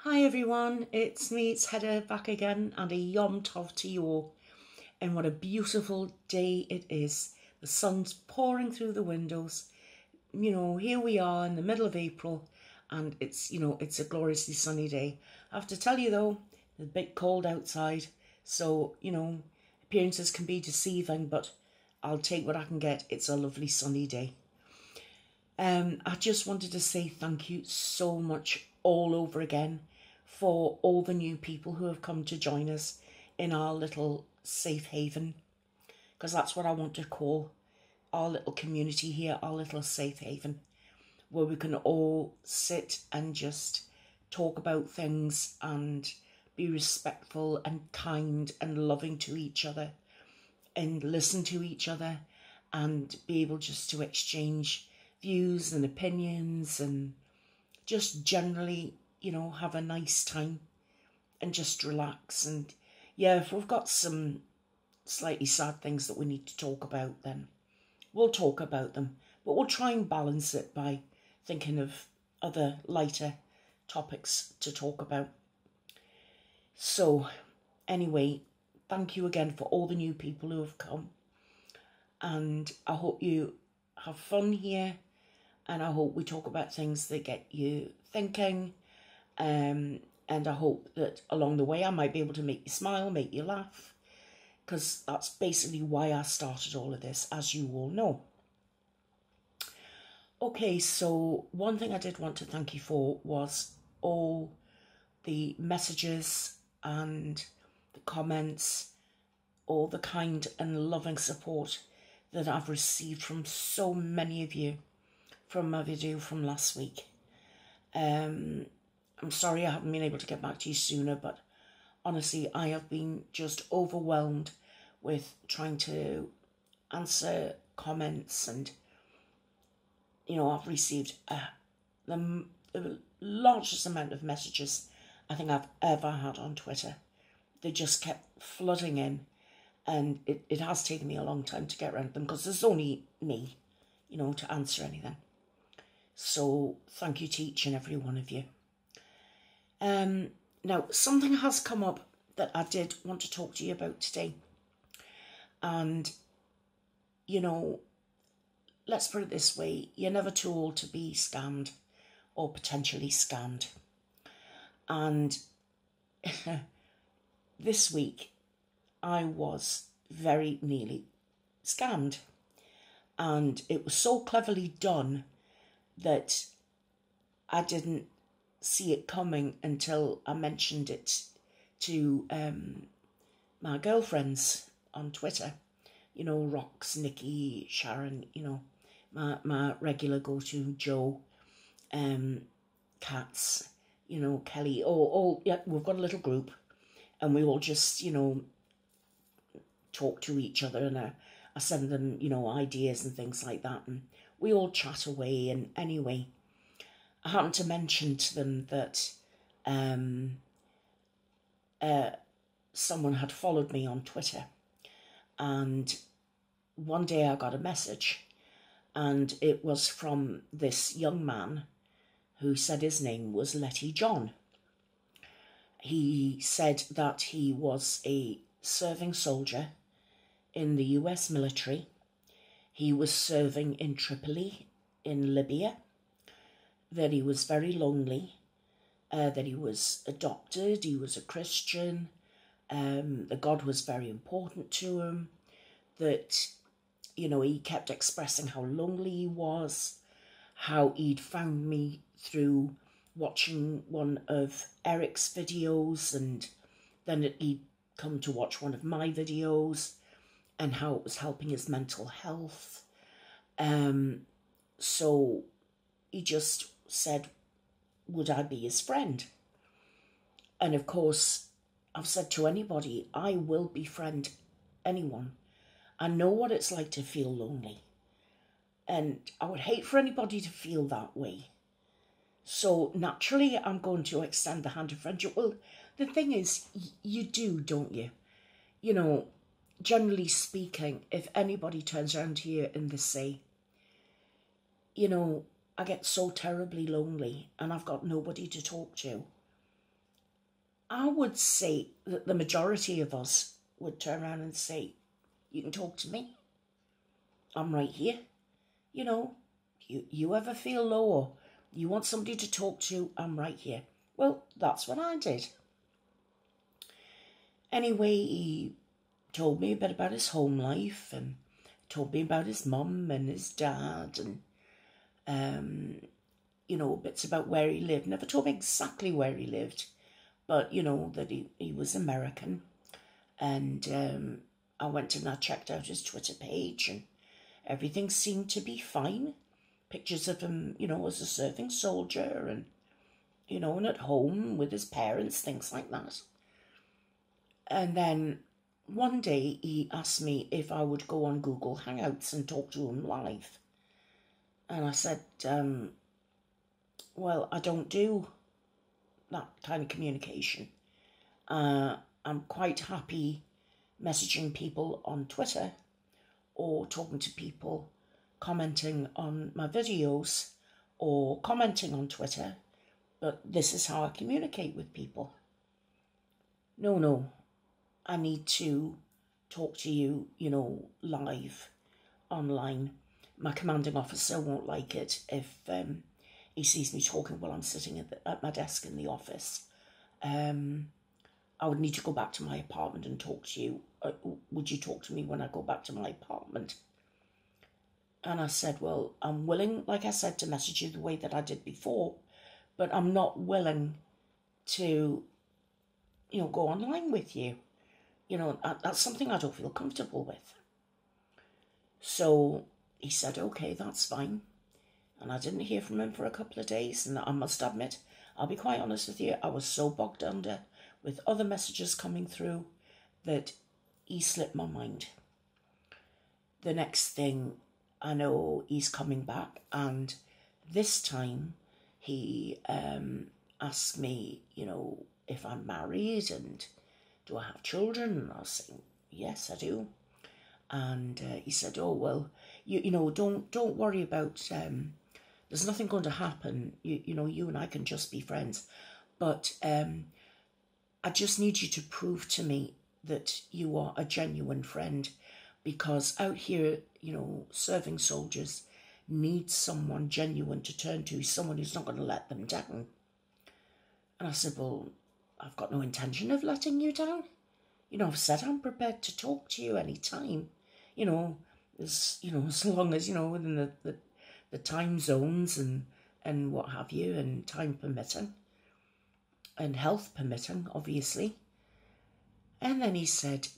Hi everyone, it's me, it's Hedda back again, and a Yom Tov to you all. And what a beautiful day it is. The sun's pouring through the windows. Here we are in the middle of April, and it's a gloriously sunny day. I have to tell you though, it's a bit cold outside, so appearances can be deceiving, but I'll take what I can get. It's a lovely sunny day. I just wanted to say thank you so much all over again for all the new people who have come to join us in our little safe haven, because that's what I want to call our little community here, our little safe haven, where we can all sit and just talk about things and be respectful and kind and loving to each other and listen to each other and be able just to exchange views and opinions and just generally, have a nice time and just relax. And yeah, if we've got some slightly sad things that we need to talk about, then we'll talk about them. But we'll try and balance it by thinking of other lighter topics to talk about. So anyway, thank you again for all the new people who have come. And I hope you have fun here. And I hope we talk about things that get you thinking. And I hope that along the way I might be able to make you smile, make you laugh. Because that's basically why I started all of this, as you all know. Okay, so one thing I did want to thank you for was all the messages and the comments, all the kind and loving support that I've received from so many of you from my video from last week. I'm sorry I haven't been able to get back to you sooner, but honestly, I have been just overwhelmed with trying to answer comments, and I've received the largest amount of messages I think I've ever had on Twitter. They just kept flooding in, and it has taken me a long time to get around them because there's only me, to answer anything. So thank you to each and every one of you. Now, something has come up that I did want to talk to you about today. And, let's put it this way. You're never too old to be scammed or potentially scammed. And this week, I was very nearly scammed. And it was so cleverly done that I didn't see it coming until I mentioned it to my girlfriends on Twitter. Rox, Nikki, Sharon, my regular go-to, Joe, Katz, Kelly, yeah, we've got a little group, and we all just, talk to each other, and I send them, ideas and things like that, and we all chat away. And anyway, I happened to mention to them that someone had followed me on Twitter, and one day I got a message, and it was from this young man who said his name was Letty John. He said that he was a serving soldier in the US military. He was serving in Tripoli in Libya, that he was very lonely, that he was adopted, he was a Christian, that God was very important to him, that, he kept expressing how lonely he was, how he'd found me through watching one of Eric's videos, and then he'd come to watch one of my videos, and how it was helping his mental health. So he just said, would I be his friend? And of course, I've said to anybody, I will befriend anyone. I know what it's like to feel lonely. And I would hate for anybody to feel that way. So naturally, I'm going to extend the hand of friendship. Well, the thing is, you do, don't you? Generally speaking, if anybody turns around to you and they say, I get so terribly lonely and I've got nobody to talk to, I would say that the majority of us would turn around and say, you can talk to me. I'm right here. You know, you ever feel low or you want somebody to talk to, I'm right here. Well, that's what I did. Anyway, he told me a bit about his home life and told me about his mum and his dad and, you know, bits about where he lived. Never told me exactly where he lived, but, you know, that he was American. And I went and I checked out his Twitter page and everything seemed to be fine. Pictures of him, you know, as a serving soldier and, you know, and at home with his parents, things like that. And then one day he asked me if I would go on Google Hangouts and talk to him live. And I said, well, I don't do that kind of communication. I'm quite happy messaging people on Twitter or talking to people, commenting on my videos or commenting on Twitter, but this is how I communicate with people. No, I need to talk to you, you know, live, online. My commanding officer won't like it if he sees me talking while I'm sitting at my desk in the office. I would need to go back to my apartment and talk to you. Would you talk to me when I go back to my apartment? And I said, well, I'm willing, like I said, to message you the way that I did before, but I'm not willing to, you know, go online with you. You know, that's something I don't feel comfortable with. So he said, okay, that's fine. And I didn't hear from him for a couple of days. And I must admit, I'll be quite honest with you, I was so bogged under with other messages coming through that he slipped my mind. The next thing I know, he's coming back, and this time he asked me, you know, if I'm married and do I have children? And I was saying, yes, I do. And he said, oh, well, you know, don't worry about, there's nothing going to happen. You know, you and I can just be friends. But I just need you to prove to me that you are a genuine friend, because out here, you know, serving soldiers need someone genuine to turn to, someone who's not going to let them down. And I said, well, I've got no intention of letting you down. You know, I've said I'm prepared to talk to you any time. You know, as long as, you know, within the time zones and what have you, and time permitting, and health permitting, obviously. And then he said,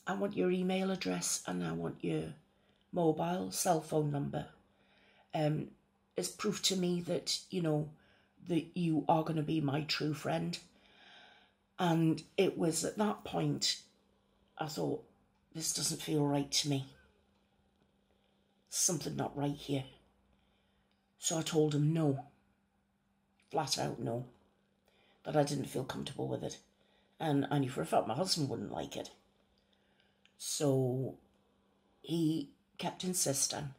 I want your email address and I want your mobile cell phone number. It's proof to me that, you know, that you are going to be my true friend. And it was at that point I thought, this doesn't feel right to me. Something not right here. So I told him no. Flat out no. That I didn't feel comfortable with it. And I knew for a fact my husband wouldn't like it. So he kept insisting.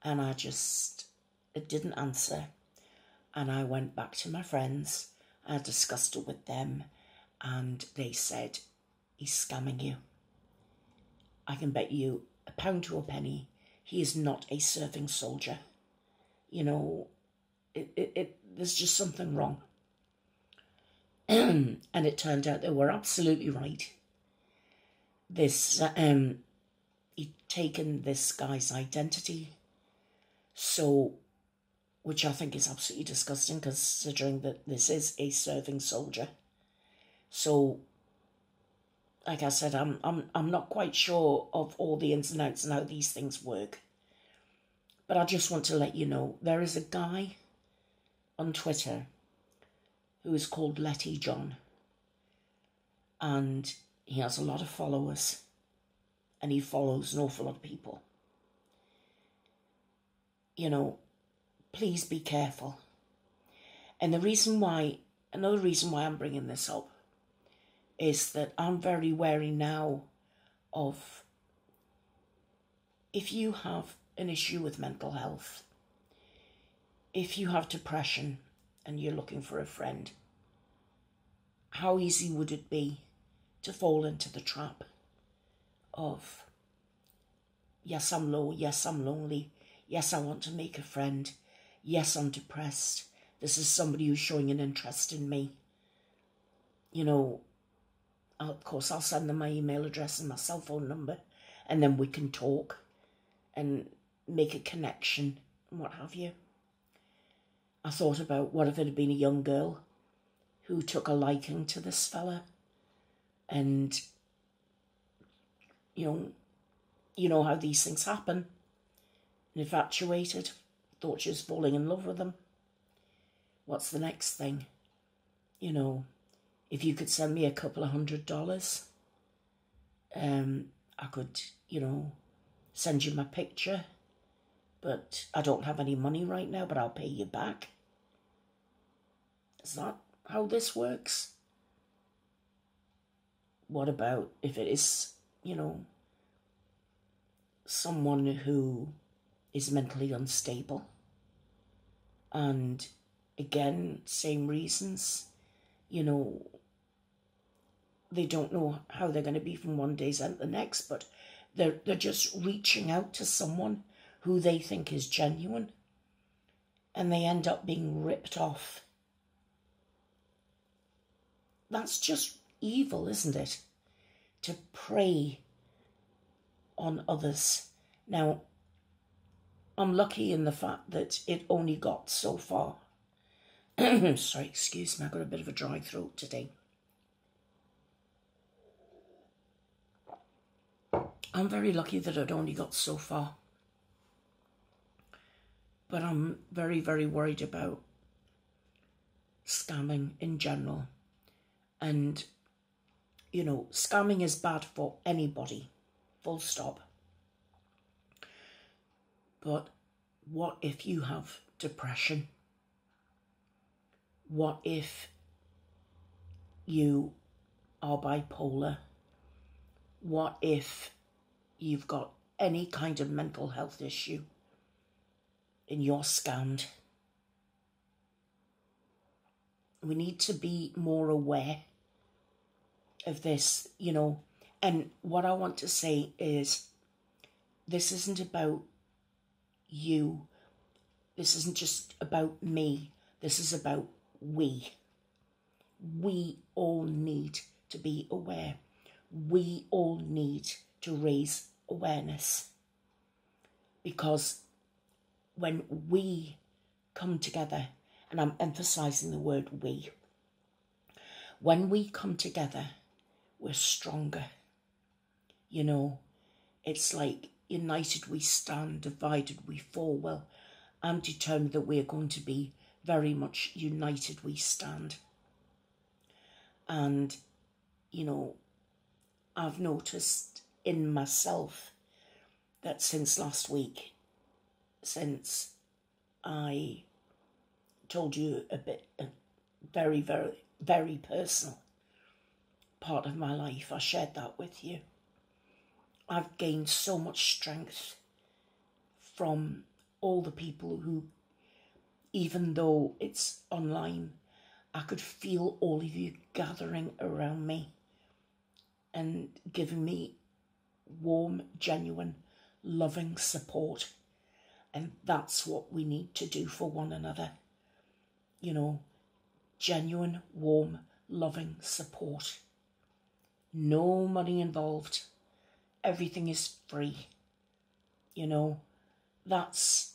And it didn't answer. And I went back to my friends. I discussed it with them. And they said, he's scamming you. I can bet you £1 to a penny he is not a serving soldier. You know, there's just something wrong. And it turned out they were absolutely right. He'd taken this guy's identity, so, which I think is absolutely disgusting, considering that this is a serving soldier. So, like I said, I'm not quite sure of all the ins and outs and how these things work. But I just want to let you know, there is a guy on Twitter who is called Letty John. And he has a lot of followers. And he follows an awful lot of people. You know, please be careful. And another reason why I'm bringing this up is that I'm very wary now of, if you have an issue with mental health, if you have depression and you're looking for a friend, how easy would it be to fall into the trap of, yes, I'm low, yes, I'm lonely, yes, I want to make a friend, yes, I'm depressed, this is somebody who's showing an interest in me. You know, of course, I'll send them my email address and my cell phone number, and then we can talk and make a connection and what have you. I thought about what if it had been a young girl who took a liking to this fella and, you know how these things happen, infatuated, thought she was falling in love with him. What's the next thing? You know, if you could send me a couple of $100, I could, you know, send you my picture, but I don't have any money right now, but I'll pay you back. Is that how this works? What about if it is, you know, someone who is mentally unstable? And again, same reasons, you know, they don't know how they're going to be from one day's end to the next, but they're just reaching out to someone who they think is genuine, and they end up being ripped off. That's just evil, isn't it? To prey on others. Now, I'm lucky in the fact that it only got so far. Sorry, excuse me, I've got a bit of a dry throat today. I'm very lucky that it only got so far. But I'm very, very worried about scamming in general. And, you know, scamming is bad for anybody, full stop. But what if you have depression? What if you are bipolar? What if you've got any kind of mental health issue and you're scammed? We need to be more aware of this, you know. And what I want to say is, this isn't about you. This isn't just about me. This is about we. We all need to be aware. We all need to raise awareness. Because when we come together, and I'm emphasizing the word we, when we come together, we're stronger. You know, it's like united we stand, divided we fall. Well, I'm determined that we're going to be very much united we stand. And, you know, I've noticed in myself that since last week, since I told you a very, very, very personal part of my life, I shared that with you. I've gained so much strength from all the people who, even though it's online, I could feel all of you gathering around me and giving me warm, genuine, loving support. And that's what we need to do for one another. You know, genuine, warm, loving support. No money involved. Everything is free. You know, that's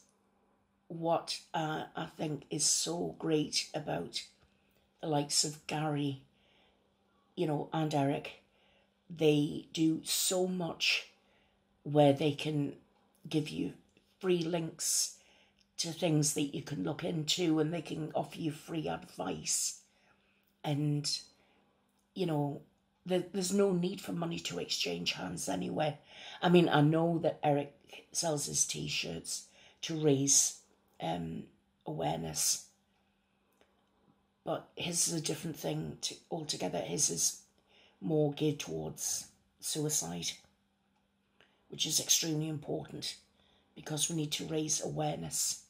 what I think is so great about the likes of Gary, you know, and Eric. They do so much where they can give you free links to things that you can look into, and they can offer you free advice. And, you know, there's no need for money to exchange hands anywhere. I mean, I know that Eric sells his T-shirts to raise awareness, but his is a different thing altogether. His is more geared towards suicide, which is extremely important because we need to raise awareness,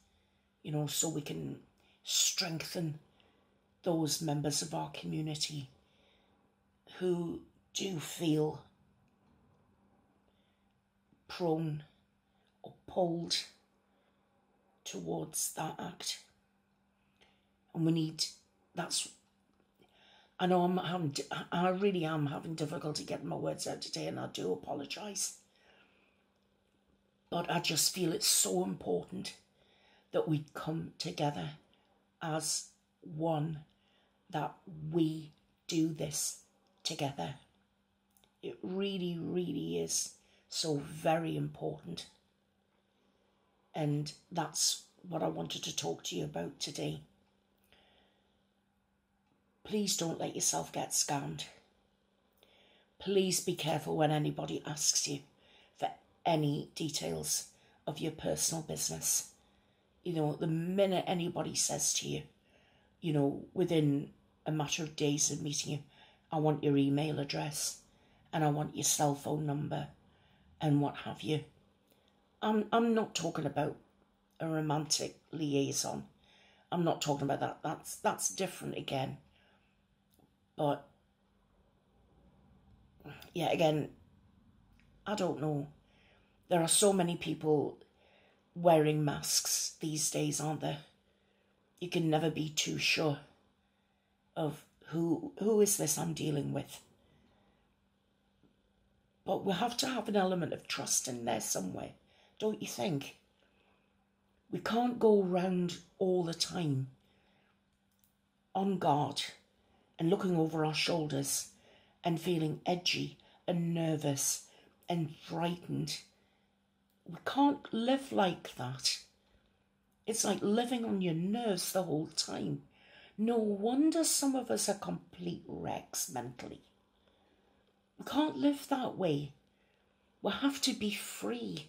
you know, so we can strengthen those members of our community who do feel prone or pulled towards that act. And we need, I know I really am having difficulty getting my words out today, and I do apologise. But I just feel it's so important that we come together as one, that we do this together. It really, really is so very important. And that's what I wanted to talk to you about today. Please don't let yourself get scammed. Please be careful when anybody asks you for any details of your personal business. You know, the minute anybody says to you, you know, within a matter of days of meeting you, I want your email address and I want your cell phone number and what have you. I'm not talking about a romantic liaison. I'm not talking about that. That's different again. But yeah, again, I don't know. There are so many people wearing masks these days, aren't there? You can never be too sure of who is this I'm dealing with. But we have to have an element of trust in there somewhere, don't you think? We can't go around all the time on guard and looking over our shoulders and feeling edgy and nervous and frightened. We can't live like that. It's like living on your nerves the whole time. No wonder some of us are complete wrecks mentally. We can't live that way. We have to be free.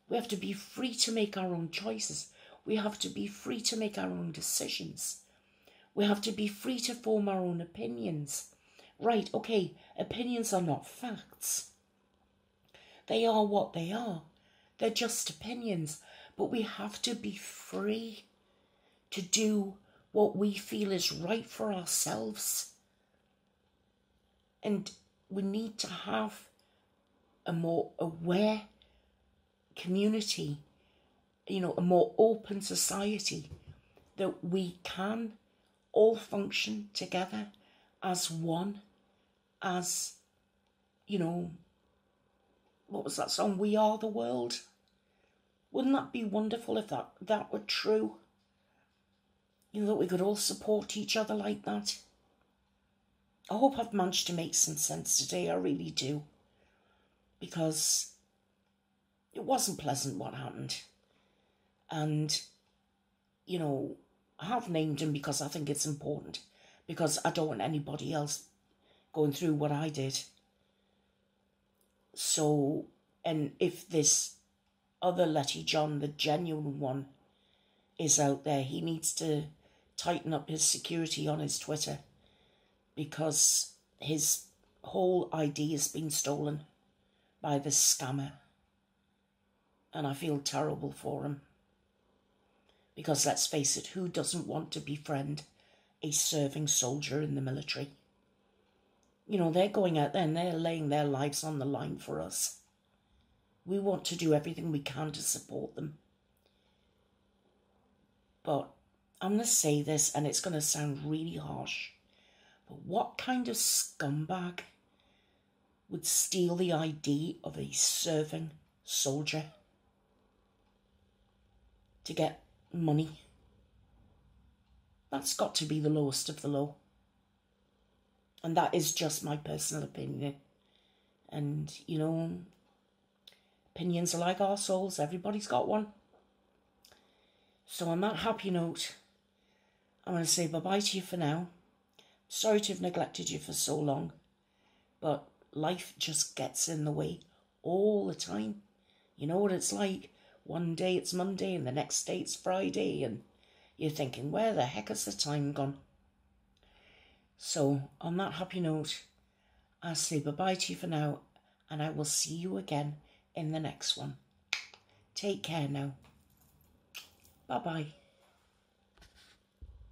We have to be free to make our own choices. We have to be free to make our own decisions. We have to be free to form our own opinions. Right, okay, opinions are not facts. They are what they are. They're just opinions. But we have to be free to do what we feel is right for ourselves. And we need to have a more aware community, you know, a more open society, that we can all function together as one, as, you know, what was that song? We Are the World. Wouldn't that be wonderful if that were true? You know, that we could all support each other like that. I hope I've managed to make some sense today, I really do. Because it wasn't pleasant what happened. And, you know, I have named him because I think it's important. Because I don't want anybody else going through what I did. So, and if this other Letty John, the genuine one, is out there, he needs to tighten up his security on his Twitter. Because his whole ID has been stolen by this scammer. And I feel terrible for him. Because let's face it, who doesn't want to befriend a serving soldier in the military? You know, they're going out there and they're laying their lives on the line for us. We want to do everything we can to support them. But I'm going to say this, and it's going to sound really harsh, but what kind of scumbag would steal the ID of a serving soldier to get money? That's got to be the lowest of the low. And that is just my personal opinion. And, you know, opinions are like our souls. Everybody's got one. So on that happy note, I'm going to say bye-bye to you for now. Sorry to have neglected you for so long. But life just gets in the way all the time. You know what it's like? One day it's Monday and the next day it's Friday. And you're thinking, where the heck has the time gone? So, on that happy note, I'll say bye-bye to you for now, and I will see you again in the next one. Take care now. Bye-bye.